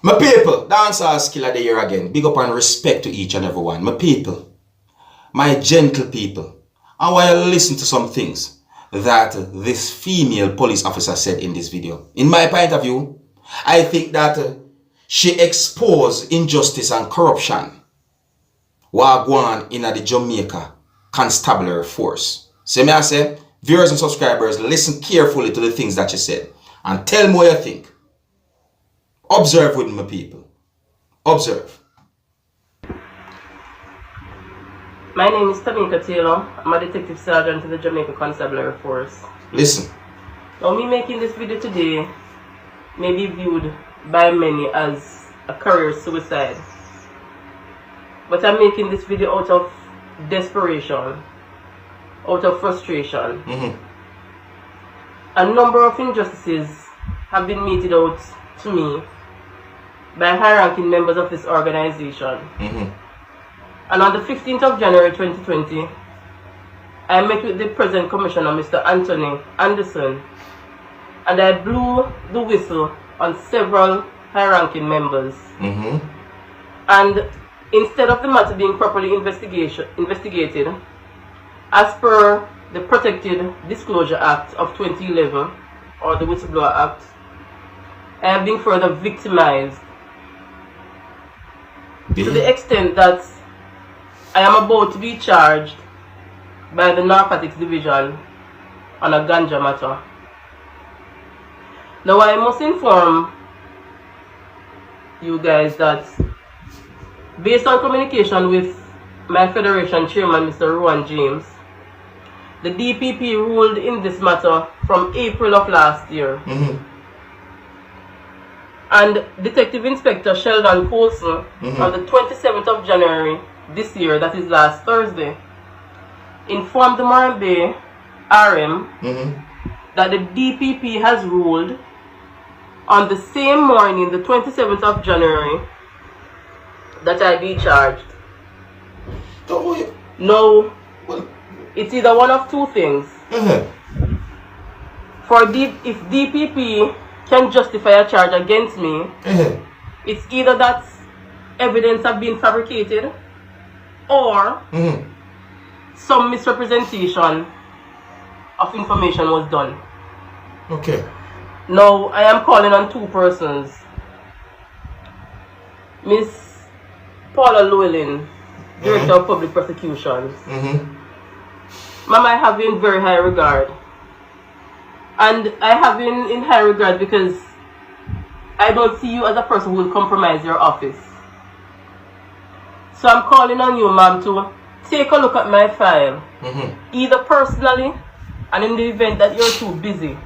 My people, dancehall skill of the year again. Big up and respect to each and every one. My people, my gentle people. I want you to listen to some things that this female police officer said in this video. In my point of view, I think that she exposed injustice and corruption while going in the Jamaica constabulary force. So may I say, viewers and subscribers, listen carefully to the things that she said and tell me what you think. Observe with me, people. Observe. My name is Tamika Taylor. I'm a detective sergeant in the Jamaica Constabulary Force. Listen. Now, me making this video today may be viewed by many as a career suicide. But I'm making this video out of desperation, out of frustration. A number of injustices have been meted out to me by high-ranking members of this organization. And on the 15th of January 2020, I met with the present commissioner, Mr. Anthony Anderson, and I blew the whistle on several high-ranking members. And instead of the matter being properly investigated, as per the Protected Disclosure Act of 2011, or the Whistleblower Act, I am being further victimized to the extent that I am about to be charged by the Narcotics Division on a ganja matter. Now, I must inform you guys that based on communication with my Federation Chairman, Mr. Rowan James, the DPP ruled in this matter from April of last year. And Detective Inspector Sheldon Coulson, on the 27th of January this year, that is last Thursday, informed the Moran Bay RM that the DPP has ruled on the same morning, the 27th of January, that I be charged. No, it's either one of two things. If DPP can justify a charge against me, it's either that evidence have been fabricated or some misrepresentation of information was done. Okay. Now, I am calling on two persons. Miss Paula Llewellyn, Director of Public Prosecutions. Ma'am, I have you in very high regard. And I have you in high regard because I don't see you as a person who will compromise your office. So I'm calling on you, ma'am, to take a look at my file. Either personally, and in the event that you're too busy,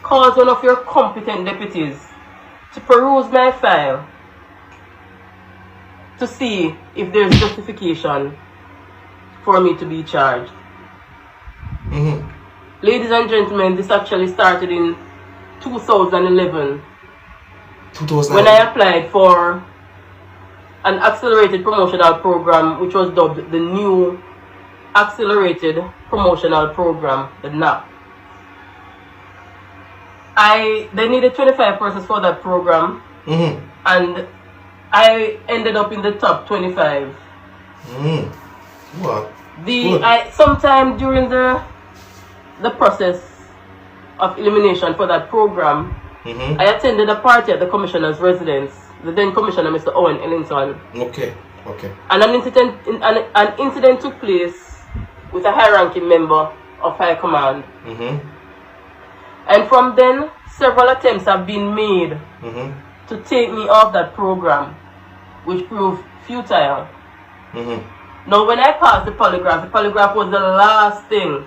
call one of your competent deputies to peruse my file to see if there's justification for me to be charged. Ladies and gentlemen, this actually started in 2011 when I applied for an accelerated promotional program which was dubbed the New Accelerated Promotional Program, the NAP. They needed 25 persons for that program, and I ended up in the top 25. What? Sometime during the process of elimination for that program, I attended a party at the commissioner's residence, the then commissioner, Mr. Owen Ellington. Okay. And an incident took place with a high-ranking member of High Command. And from then, several attempts have been made to take me off that program, which proved futile. Now, when I passed the polygraph was the last thing.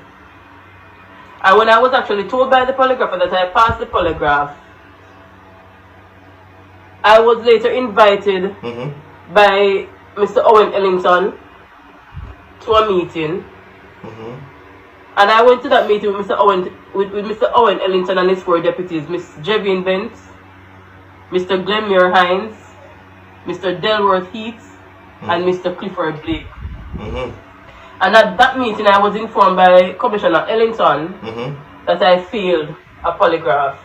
And when I was actually told by the polygrapher that I passed the polygraph, I was later invited by Mr. Owen Ellington to a meeting. And I went to that meeting with Mr. Owen Ellington and his four deputies, Miss Jevin Bent, Mr. Glenmuir Hines, Mr. Delworth Heath, and Mr. Clifford Blake. And at that meeting, I was informed by Commissioner Ellington that I failed a polygraph.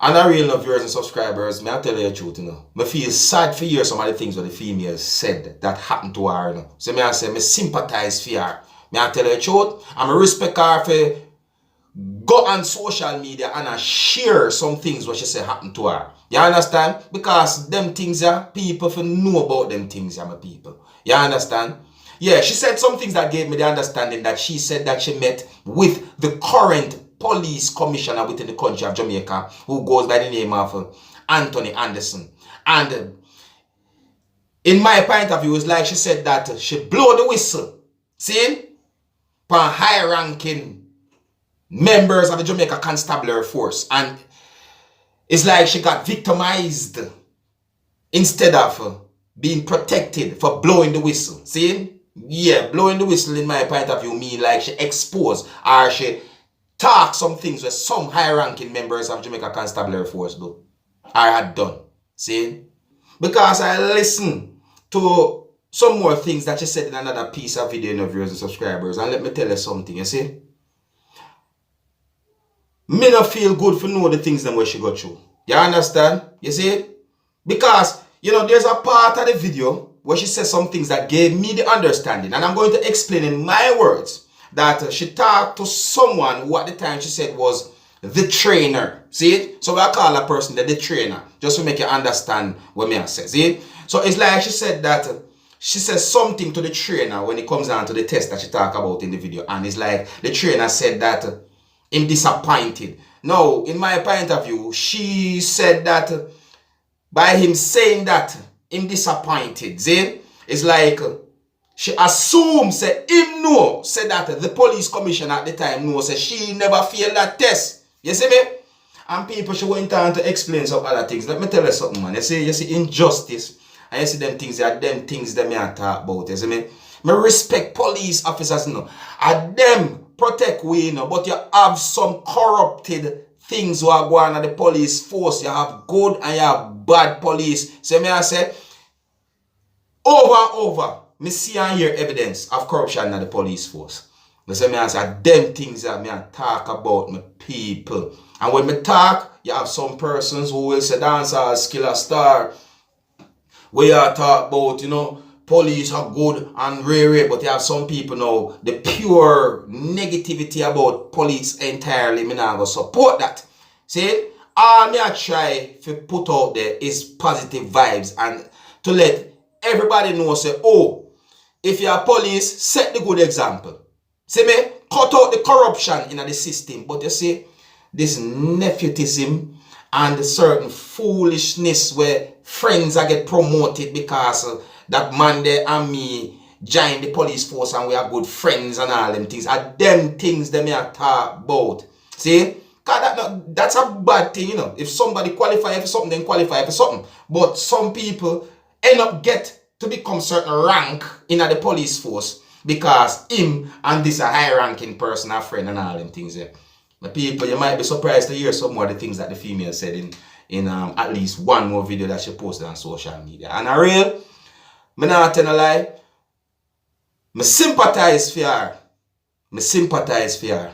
And I real enough viewers and subscribers, may I tell you the truth, you know. I feel sad for hear some of the things that the female said that happened to her, you know. So may I say, I sympathize for her. May I tell you the truth? And I respect her for go on social media and I share some things what she say happened to her. You understand? Because them things are people for know about them things, my people. You understand? Yeah, she said some things that gave me the understanding that she said that she met with the current police commissioner within the country of Jamaica, who goes by the name of Anthony Anderson. And in my point of view, it's like she said that she blow the whistle, see, for high-ranking members of the Jamaica Constabulary Force. And it's like she got victimized instead of being protected for blowing the whistle, see? Yeah, blowing the whistle in my point of view mean like she exposed or she talk some things where some high-ranking members of Jamaica Constabulary Force do or had done. See? Because I listened to some more things that she said in another piece of video in of viewers and subscribers. And let me tell you something, you see? Me not feel good for know the things them where she got through. You understand? You see? Because, you know, there's a part of the video where she said some things that gave me the understanding. And I'm going to explain in my words that she talked to someone who at the time she said was the trainer. See it? So I call a person the trainer, just to make you understand what me I say. See it? So it's like she said that she says something to the trainer when it comes down to the test that she talked about in the video. And it's like the trainer said that I'm disappointed. No, in my point of view, she said that by him saying that I'm disappointed, see? It's like she assumes, say, him know, say that the police commissioner at the time know, say she never failed that test. You see me? And people, she went on to explain some other things. Let me tell you something, man. You see injustice, and you see them things that me I talk about. You see me? Me respect police officers, you know. And them protect we, you know, but you have some corrupted things who are going on the police force. You have good and you have bad police. So me I say, over and over, me see and hear evidence of corruption in the police force. So me I say, them things that me I talk about my people. And when me talk, you have some persons who will say dancer, skill star. We are talk about, you know, police are good and rare, but you have some people now, the pure negativity about police entirely, me not go support that. See, all me I try to put out there is positive vibes and to let everybody know, say, oh, if you are police, set the good example. See me, cut out the corruption in the system. But you see, this nepotism and certain foolishness where friends are get promoted because that man there and me join the police force and we are good friends and all them things. And them things they may talk about. See? Cause that's a bad thing, you know. If somebody qualify for something, then qualify for something. But some people end up get to become certain rank in the police force because him and this a high ranking person, a friend and all them things there. The people, you might be surprised to hear some more of the things that the female said in at least one more video that she posted on social media. And I real, me not tell a lie, me sympathize for her. Me sympathize for her.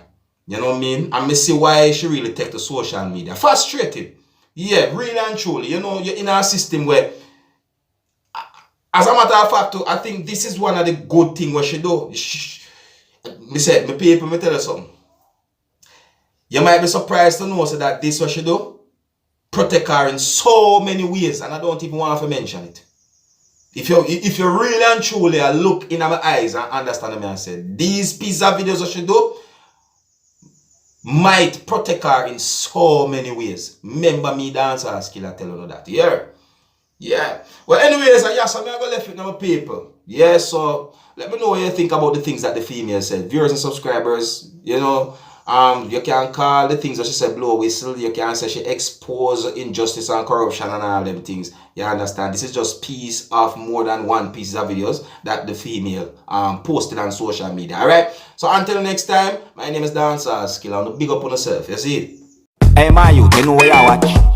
You know what I mean? And me see why she really take to social media. Frustrated. Yeah, really and truly. You know, you're in a system where, as a matter of fact, I think this is one of the good things what she do. Me say, me people, me tell you something. You might be surprised to know so that this what she do protect her in so many ways, and I don't even want to mention it. If you really and truly look in my eyes and understand me and say, these pieces of videos that she do might protect her in so many ways. Remember me dancer skill, I tell you that. Yeah. Well, anyways, yes, I'm going to left it to my people. Yeah, so let me know what you think about the things that the female said. Viewers and subscribers, you know, you can call the things that she said blow whistle. You can say she exposed injustice and corruption and all them things. You understand? This is just piece of more than one piece of videos that the female posted on social media. Alright? So until next time, my name is Dancer Skill. And big up on yourself. You see it? Hey, my youth, you know where you watch?